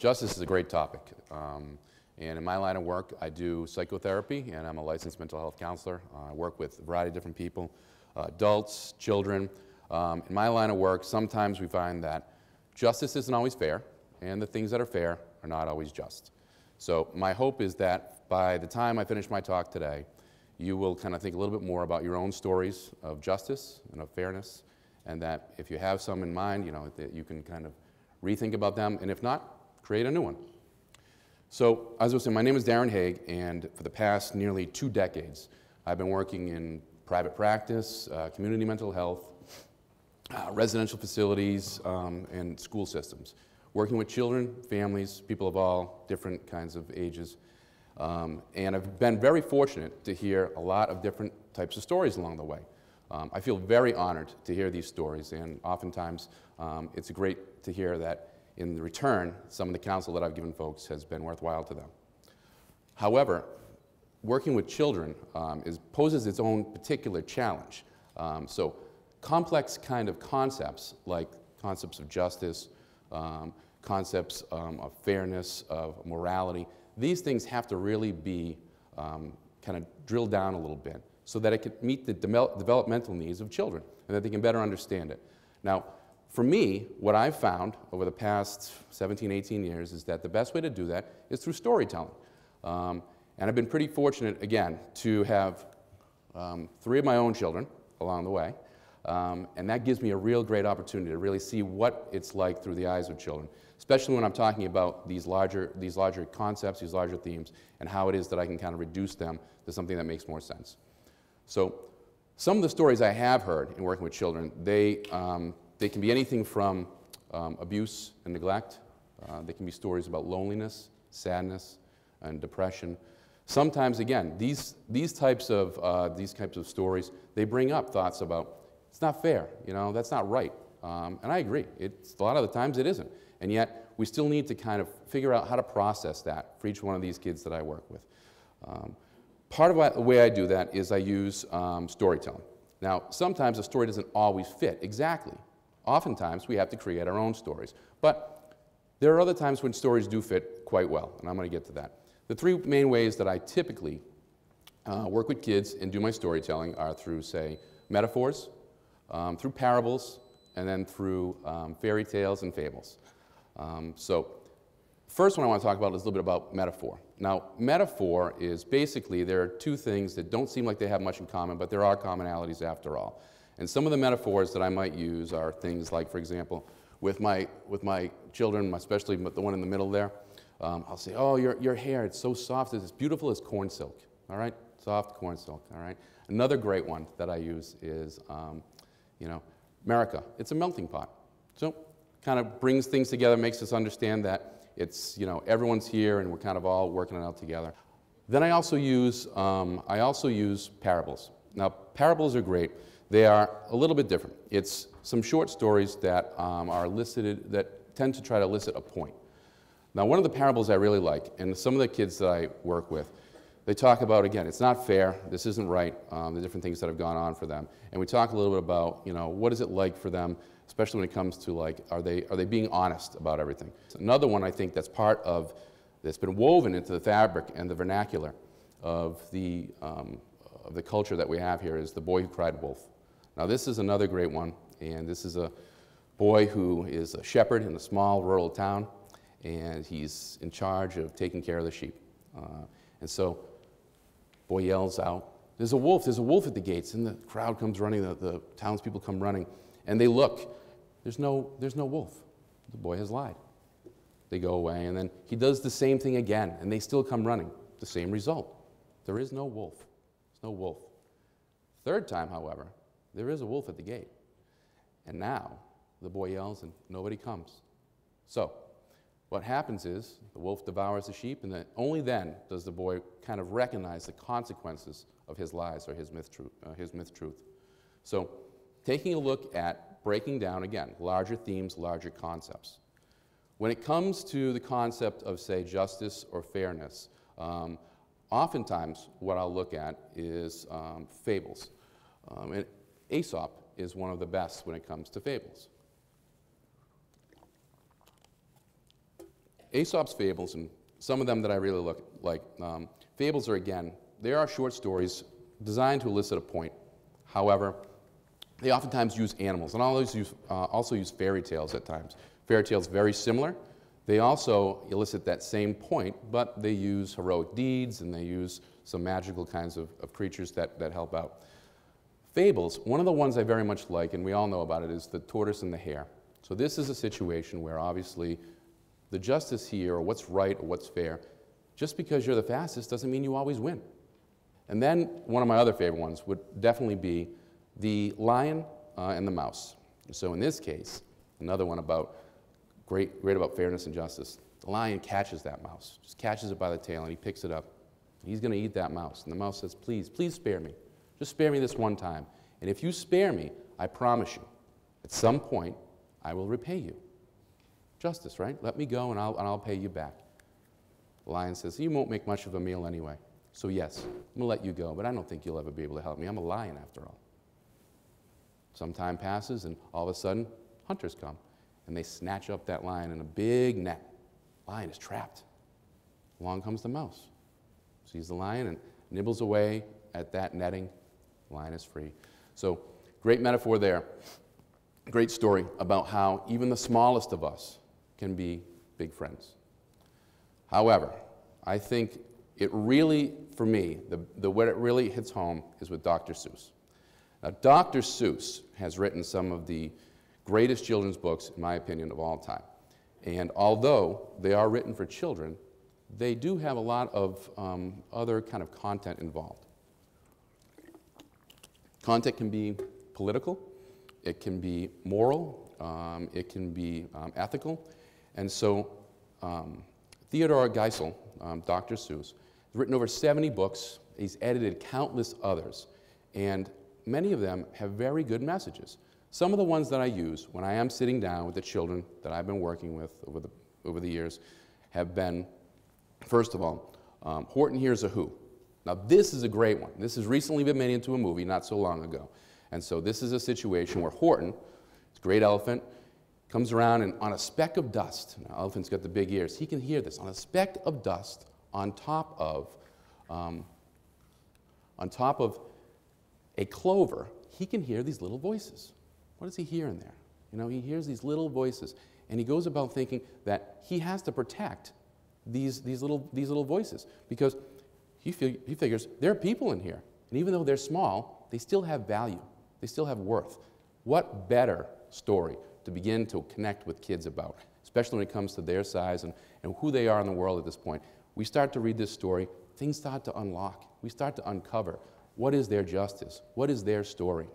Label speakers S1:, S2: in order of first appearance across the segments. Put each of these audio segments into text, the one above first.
S1: Justice is a great topic. And in my line of work, I do psychotherapy, and I'm a licensed mental health counselor. I work with a variety of different people, adults, children. In my line of work, sometimes we find that justice isn't always fair, and the things that are fair are not always just. So my hope is that by the time I finish my talk today, you will kind of think a little bit more about your own stories of justice and of fairness, and that if you have some in mind, that you can kind of rethink about them, and if not, create a new one. So, as I was saying, my name is Darin Haig, and for the past nearly 2 decades, I've been working in private practice, community mental health, residential facilities, and school systems, working with children, families, people of all different kinds of ages. And I've been very fortunate to hear a lot of different types of stories along the way. I feel very honored to hear these stories, and oftentimes it's great to hear that in return, some of the counsel that I've given folks has been worthwhile to them. However, working with children poses its own particular challenge. So complex kind of concepts, like concepts of justice, concepts of fairness, of morality, these things have to really be kind of drilled down a little bit so that it can meet the developmental needs of children and that they can better understand it. Now, for me, what I've found over the past 17, 18 years is that the best way to do that is through storytelling. And I've been pretty fortunate, again, to have 3 of my own children along the way. And that gives me a real great opportunity to really see what it's like through the eyes of children, especially when I'm talking about these larger concepts, these larger themes, and how it is that I can kind of reduce them to something that makes more sense. So some of the stories I have heard in working with children, they can be anything from abuse and neglect. They can be stories about loneliness, sadness, and depression. Sometimes, again, these types of stories, they bring up thoughts about, it's not fair, that's not right. And I agree. A lot of the times it isn't. And yet, we still need to kind of figure out how to process that for each one of these kids that I work with. Part of the way I do that is I use storytelling. Now, sometimes a story doesn't always fit exactly. Oftentimes, we have to create our own stories. But there are other times when stories do fit quite well, and I'm going to get to that. The 3 main ways that I typically work with kids and do my storytelling are through, say, metaphors, through parables, and then through fairy tales and fables. So, first one I want to talk about is a little bit about metaphor. Now, metaphor is basically, there are 2 things that don't seem like they have much in common, but there are commonalities after all. And some of the metaphors that I might use are things like, for example, with my children, especially the one in the middle there, I'll say, oh, your hair, it's so soft, it's as beautiful as corn silk, all right? Soft corn silk, all right? Another great one that I use is, America, it's a melting pot. So, kind of brings things together, makes us understand that it's, everyone's here and we're kind of all working it out together. Then I also use parables. Now, parables are great. They are a little bit different. It's some short stories that are elicited, that tend to try to elicit a point. Now, one of the parables I really like, and some of the kids that I work with, they talk about, again, it's not fair, this isn't right, the different things that have gone on for them. And we talk a little bit about, what is it like for them, especially when it comes to, like, are they being honest about everything? So another one I think that's been woven into the fabric and the vernacular of the culture that we have here is The Boy Who Cried Wolf. Now, this is another great one, and this is a boy who is a shepherd in a small rural town, and he's in charge of taking care of the sheep. And so, boy yells out, there's a wolf at the gates, and the crowd comes running, the townspeople come running, and they look, there's no wolf. The boy has lied. They go away, and then he does the same thing again, and they still come running. The same result. There is no wolf. There's no wolf. Third time, however, there is a wolf at the gate. And now, the boy yells and nobody comes. So, what happens is, the wolf devours the sheep, and then only then does the boy kind of recognize the consequences of his lies or his myth-truth. So, taking a look at breaking down, again, larger themes, larger concepts. When it comes to the concept of, say, justice or fairness, oftentimes what I'll look at is fables. And Aesop is one of the best when it comes to fables. Aesop's fables, and some of them that I really like, fables are, again, they are short stories designed to elicit a point. However, they oftentimes use animals, and also use fairy tales at times. Fairy tales very similar. They also elicit that same point, but they use heroic deeds, and they use some magical kinds of creatures that help out. Fables, one of the ones I very much like, and we all know about it, is the tortoise and the hare. So this is a situation where obviously the justice here, or what's right or what's fair, just because you're the fastest doesn't mean you always win. And then one of my other favorite ones would definitely be the lion and the mouse. So in this case, another one about great about fairness and justice. The lion catches that mouse, just catches it by the tail, and he picks it up. He's going to eat that mouse. And the mouse says, please, please spare me. Just spare me this one time. And if you spare me, I promise you, at some point, I will repay you. Justice, right? Let me go and I'll pay you back. The lion says, you won't make much of a meal anyway. So yes, I'm going to let you go, but I don't think you'll ever be able to help me. I'm a lion after all. Some time passes, and all of a sudden, hunters come. And they snatch up that lion in a big net. Lion is trapped. Along comes the mouse. Sees the lion and nibbles away at that netting. The lion is free. So, great metaphor there. Great story about how even the smallest of us can be big friends. However, I think it really, for me, what it really hits home is with Dr. Seuss. Now, Dr. Seuss has written some of the greatest children's books, in my opinion, of all time. And although they are written for children, they do have a lot of other kind of content involved. Content can be political, it can be moral, it can be ethical. And so Theodore Geisel, Dr. Seuss, has written over 70 books. He's edited countless others. And many of them have very good messages. Some of the ones that I use when I am sitting down with the children that I've been working with over the years have been, first of all, Horton Hears a Who. Now this is a great one. This has recently been made into a movie not so long ago. And so this is a situation where Horton, this great elephant, comes around and on a speck of dust, now elephant's got the big ears, he can hear this, on a speck of dust on top of a clover, he can hear these little voices. What does he hear in there? You know, he hears these little voices, and he goes about thinking that he has to protect these little voices because he figures there are people in here, and even though they're small, they still have value. They still have worth. What better story to begin to connect with kids about, especially when it comes to their size and who they are in the world at this point? We start to read this story, things start to unlock. We start to uncover what is their justice, what is their story.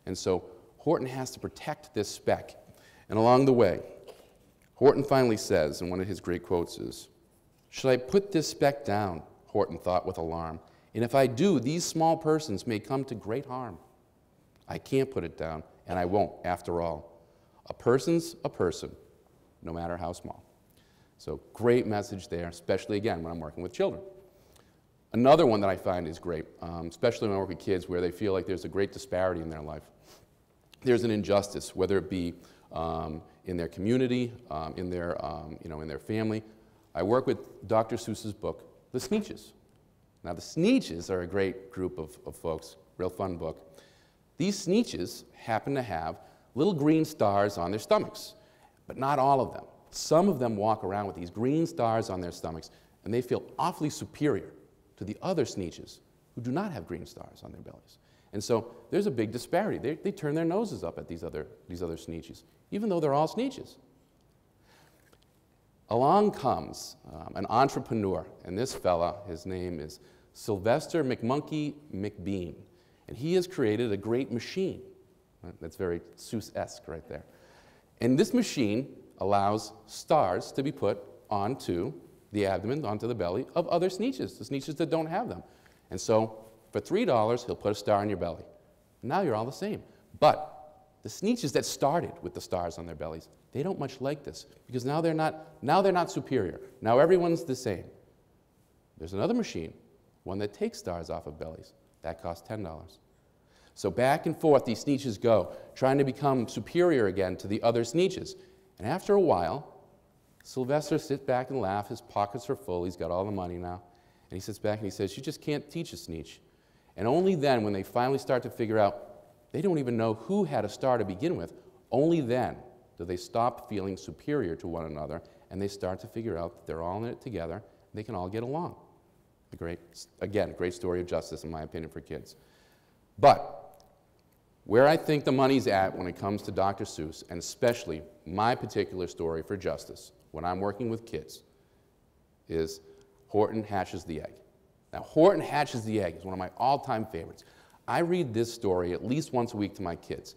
S1: And so Horton has to protect this speck. And along the way, Horton finally says, and one of his great quotes is, "Should I put this speck down?" Horton thought with alarm. "And if I do, these small persons may come to great harm. I can't put it down, and I won't, after all. A person's a person, no matter how small." So great message there, especially, again, when I'm working with children. Another one that I find is great, especially when I work with kids where they feel like there's a great disparity in their life. There's an injustice, whether it be in their community, in their family. I work with Dr. Seuss's book, The Sneetches. Now, the Sneetches are a great group of folks, real fun book. These Sneetches happen to have little green stars on their stomachs, but not all of them. Some of them walk around with these green stars on their stomachs, and they feel awfully superior to the other Sneetches who do not have green stars on their bellies. And so there's a big disparity. They turn their noses up at these other Sneetches, even though they're all Sneetches. Along comes an entrepreneur, and this fella, his name is Sylvester McMonkey McBean, and he has created a great machine. That's very Seuss-esque right there. And this machine allows stars to be put onto the abdomen, onto the belly of other Sneetches, the Sneetches that don't have them. And so for $3, he'll put a star on your belly. Now you're all the same. But the Sneetches that started with the stars on their bellies, they don't much like this because now they're not superior. Now everyone's the same. There's another machine, one that takes stars off of bellies. That costs $10. So back and forth these Sneetches go, trying to become superior again to the other Sneetches. And after a while, Sylvester sits back and laughs. His pockets are full. He's got all the money now. And he sits back and he says, you just can't teach a Sneetch. And only then, when they finally start to figure out they don't even know who had a star to begin with, only then do they stop feeling superior to one another and they start to figure out that they're all in it together and they can all get along. Again, great story of justice, in my opinion, for kids. But where I think the money's at when it comes to Dr. Seuss, and especially my particular story for justice, when I'm working with kids, is Horton Hatches the Egg. Now, Horton Hatches the Egg is one of my all-time favorites. I read this story at least once a week to my kids.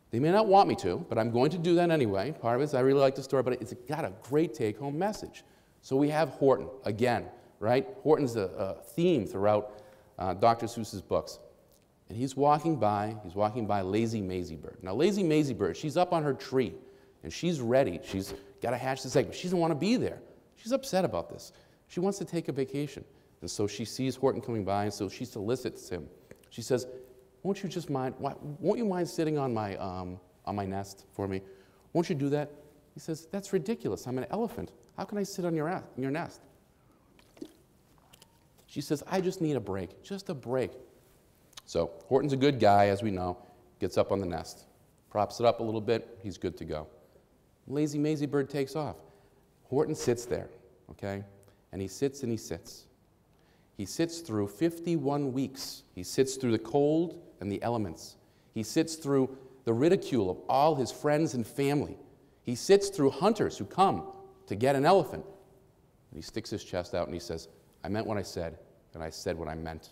S1: They may not want me to, but I'm going to do that anyway. Part of it is I really like the story, but it's got a great take-home message. So we have Horton, again, right? Horton's a theme throughout Dr. Seuss's books. And he's walking by Lazy Maisie Bird. Now, Lazy Maisie Bird, she's up on her tree, and she's ready. She's got to hatch this egg, but she doesn't want to be there. She's upset about this. She wants to take a vacation. And so she sees Horton coming by, and so she solicits him. She says, won't you mind sitting on my nest for me? Won't you do that? He says, that's ridiculous. I'm an elephant. How can I sit on your nest? She says, I just need a break, just a break. So Horton's a good guy, as we know, gets up on the nest, props it up a little bit, he's good to go. Lazy Maisie Bird takes off. Horton sits there, okay? And he sits and he sits. He sits through 51 weeks. He sits through the cold and the elements. He sits through the ridicule of all his friends and family. He sits through hunters who come to get an elephant. And he sticks his chest out and he says, I meant what I said, and I said what I meant.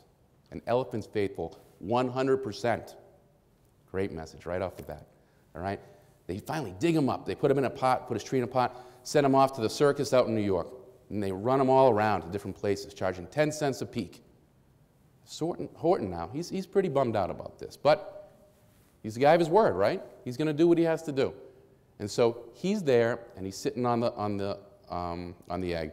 S1: An elephant's faithful 100%. Great message right off the bat, all right? They finally dig him up. They put him in a pot, put his tree in a pot, send him off to the circus out in New York. And they run him all around to different places, charging 10 cents a peek. Horton now, he's pretty bummed out about this, but he's the guy of his word, right? He's going to do what he has to do. And so he's there, and he's sitting on the egg.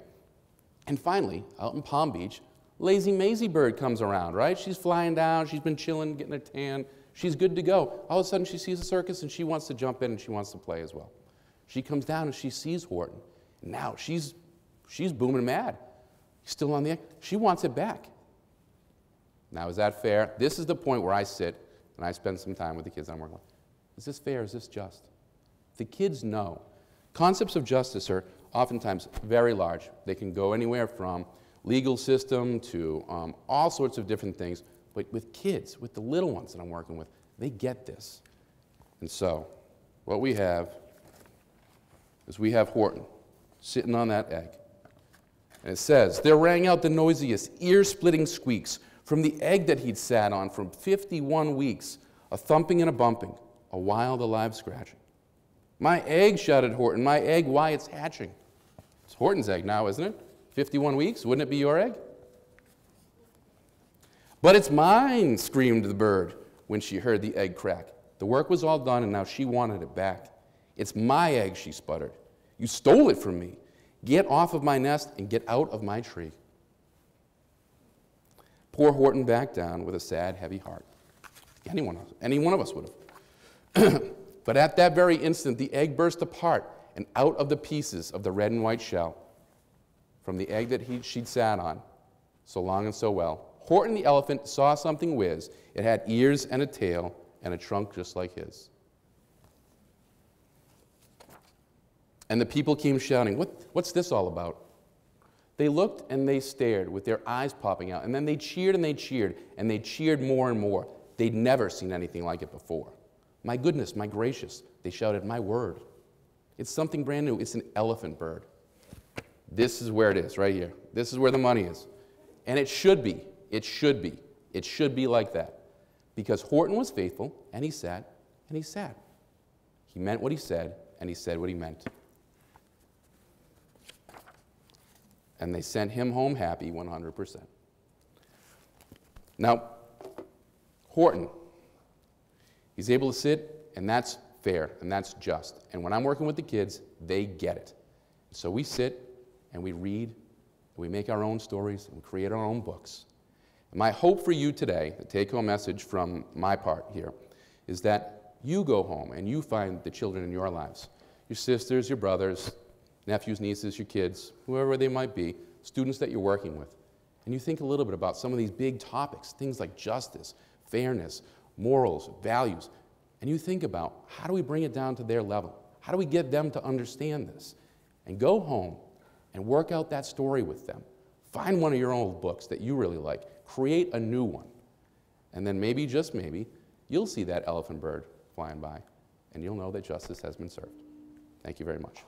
S1: And finally, out in Palm Beach, Lazy Maisie Bird comes around, right? She's flying down, she's been chilling, getting a tan. She's good to go. All of a sudden, she sees a circus, and she wants to jump in, and she wants to play as well. She comes down, and she sees Horton. Now, she's booming mad. He's still on the egg. She wants it back. Now, is that fair? This is the point where I sit, and I spend some time with the kids I'm working with. Is this fair? Is this just? The kids know. Concepts of justice are oftentimes very large. They can go anywhere from legal system to all sorts of different things. But with kids, with the little ones that I'm working with, they get this. And so what we have is we have Horton sitting on that egg. And it says, there rang out the noisiest, ear-splitting squeaks from the egg that he'd sat on for 51 weeks, a thumping and a bumping, a wild, alive scratching. My egg, shouted Horton, my egg, why, it's hatching. It's Horton's egg now, isn't it? 51 weeks, wouldn't it be your egg? But it's mine, screamed the bird when she heard the egg crack. The work was all done, and now she wanted it back. It's my egg, she sputtered. You stole it from me. Get off of my nest and get out of my tree. Poor Horton backed down with a sad, heavy heart. Any one of us would have. But at that very instant, the egg burst apart, and out of the pieces of the red and white shell, from the egg that she'd sat on so long and so well, Horton the elephant saw something whiz. It had ears and a tail and a trunk just like his. And the people came shouting, what's this all about? They looked and they stared with their eyes popping out, and then they cheered and they cheered, and they cheered more and more. They'd never seen anything like it before. My goodness, my gracious, they shouted, my word. It's something brand new. It's an elephant bird. This is where it is, right here. This is where the money is. And it should be. It should be. It should be like that. Because Horton was faithful, and he sat, and he sat. He meant what he said, and he said what he meant. And they sent him home happy 100%. Now, Horton, he's able to sit, and that's fair, and that's just. And when I'm working with the kids, they get it. So we sit, and we read, and we make our own stories, and we create our own books. And my hope for you today, the take-home message from my part here, is that you go home and you find the children in your lives, your sisters, your brothers, nephews, nieces, your kids, whoever they might be, students that you're working with, and you think a little bit about some of these big topics, things like justice, fairness, morals, values, and you think about how do we bring it down to their level? How do we get them to understand this? And go home and work out that story with them. Find one of your old books that you really like. Create a new one. And then maybe, just maybe, you'll see that elephant bird flying by, and you'll know that justice has been served. Thank you very much.